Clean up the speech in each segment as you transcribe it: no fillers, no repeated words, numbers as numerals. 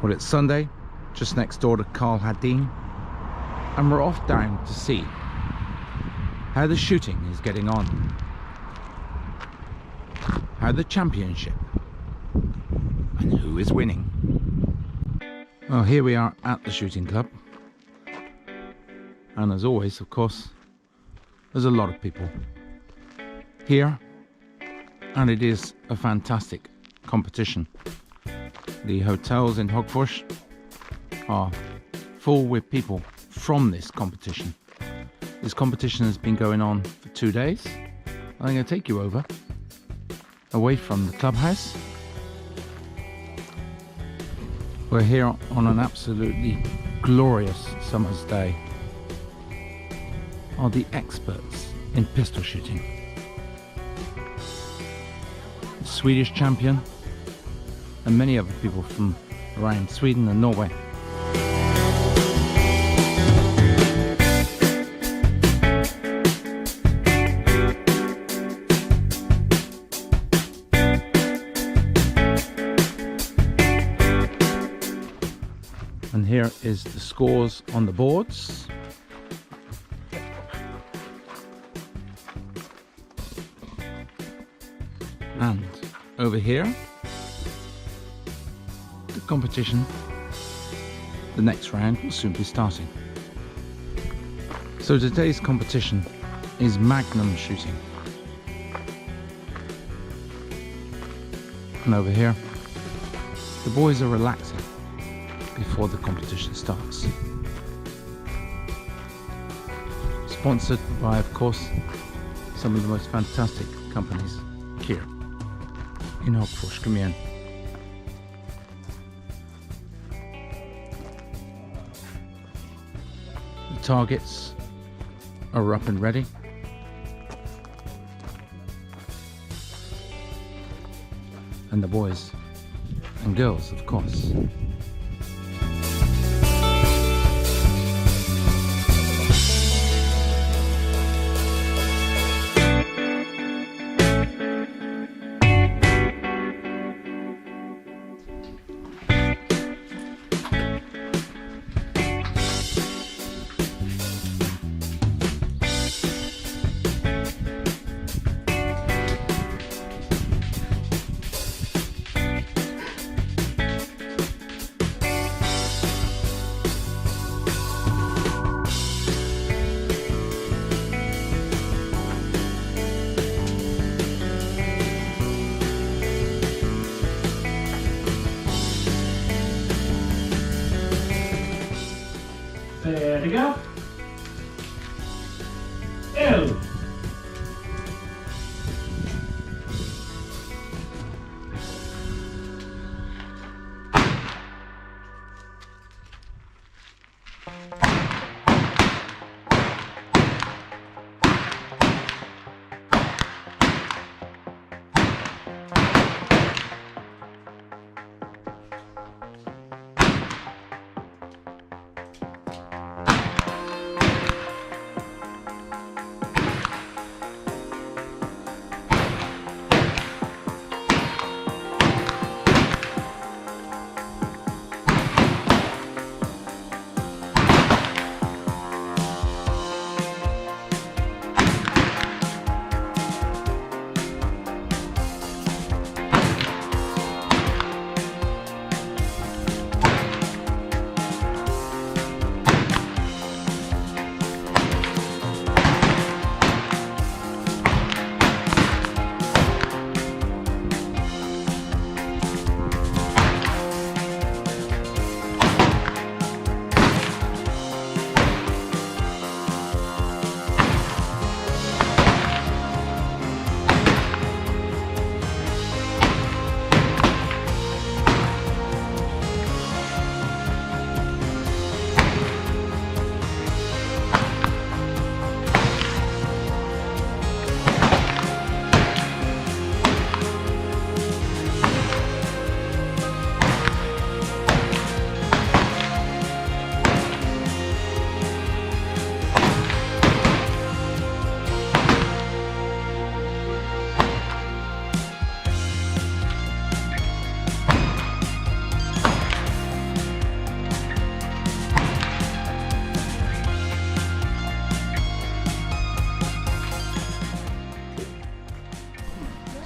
Well, it's Sunday, just next door to Carl Hadin, and we're off down to see how the shooting is getting on, how the championship, and who is winning. Well, here we are at the shooting club, and as always, of course, there's a lot of people here, and it is a fantastic competition. The hotels in Hagfors are full with people from this competition. This competition has been going on for 2 days. I'm going to take you over, away from the clubhouse. We're here on an absolutely glorious summer's day. Are the experts in pistol shooting. The Swedish champion, and many other people from around Sweden and Norway. And here is the scores on the boards. And over here, competition, the next round will soon be starting. So today's competition is Magnum shooting. And over here, the boys are relaxing before the competition starts. Sponsored by, of course, some of the most fantastic companies here in Hagfors, Kommun. Targets are up and ready. And the boys and girls, of course.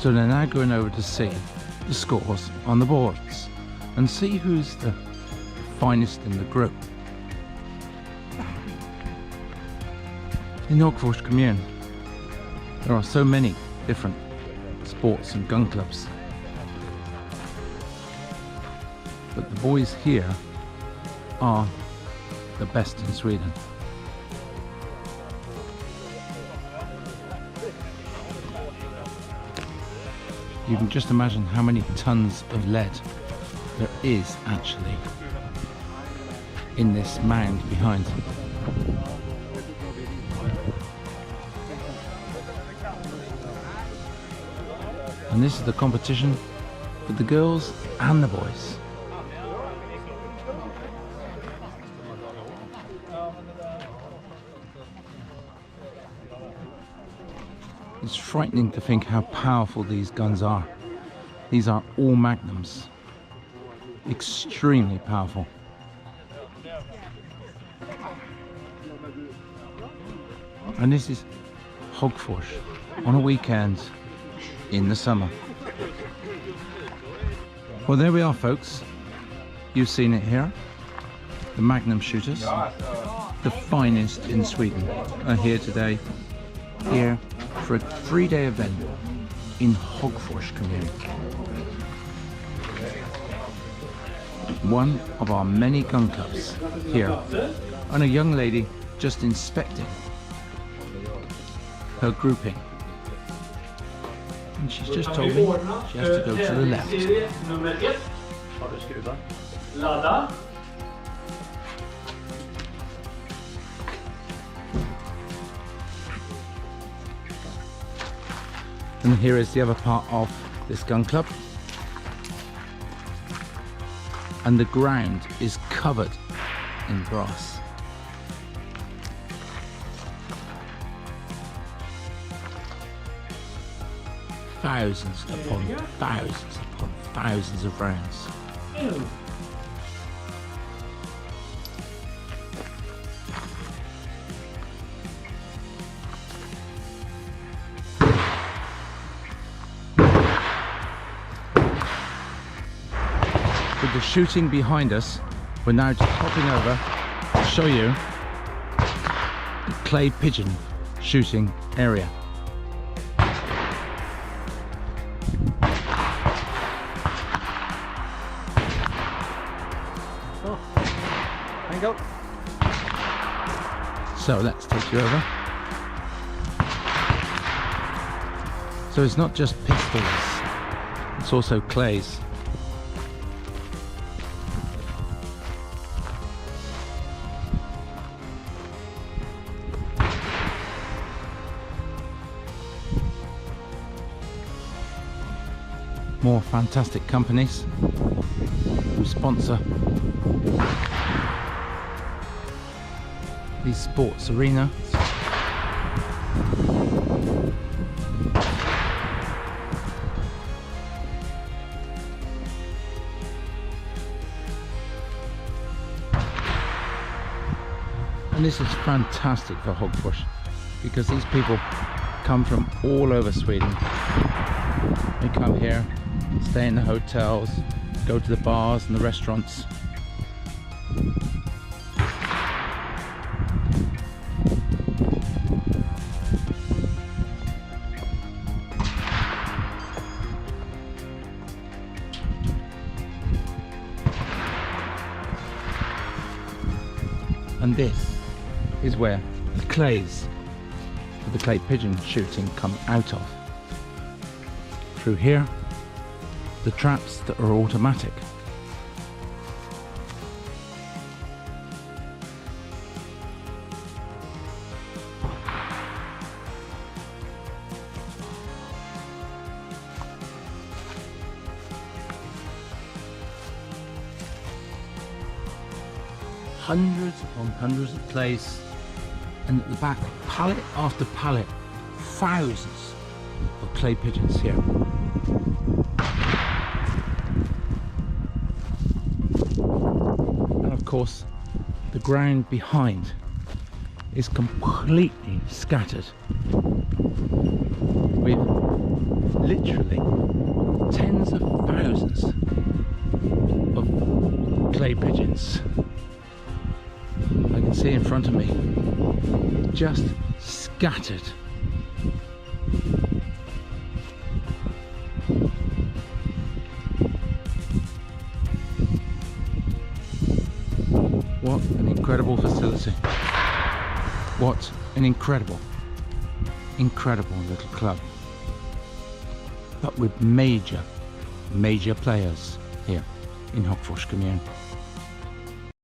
So they're now going over to see the scores on the boards and see who's the finest in the group. In Hagfors Kommun, there are so many different sports and gun clubs, but the boys here are the best in Sweden. You can just imagine how many tons of lead there is actually in this mound behind. And this is the competition for the girls and the boys. It's frightening to think how powerful these guns are. These are all Magnums. Extremely powerful. And this is Hagfors on a weekend in the summer. Well, there we are, folks. You've seen it here. The Magnum shooters, the finest in Sweden, are here today, here for a 3-day event in Hagfors Kommun. One of our many gun clubs here, and a young lady just inspecting her grouping. And she's just told me she has to go to the left. And here is the other part of this gun club. And the ground is covered in grass. Thousands upon thousands upon thousands of rounds. With the shooting behind us, we're now just popping over to show you the clay pigeon shooting area. So let's take you over. So it's not just pistols, it's also clays. More fantastic companies who sponsor these sports arenas. And this is fantastic for Hagfors because these people come from all over Sweden. They come here, stay in the hotels, go to the bars and the restaurants. And this is where the clays for the clay pigeon shooting come out of. Through here, the traps that are automatic. Hundreds upon hundreds of clays, and at the back, pallet after pallet, thousands of clay pigeons here. And of course, the ground behind is completely scattered with literally tens of thousands of clay pigeons. I can see in front of me, just scattered. What an incredible facility. What an incredible little club. But with major players here in Hagfors Kommun.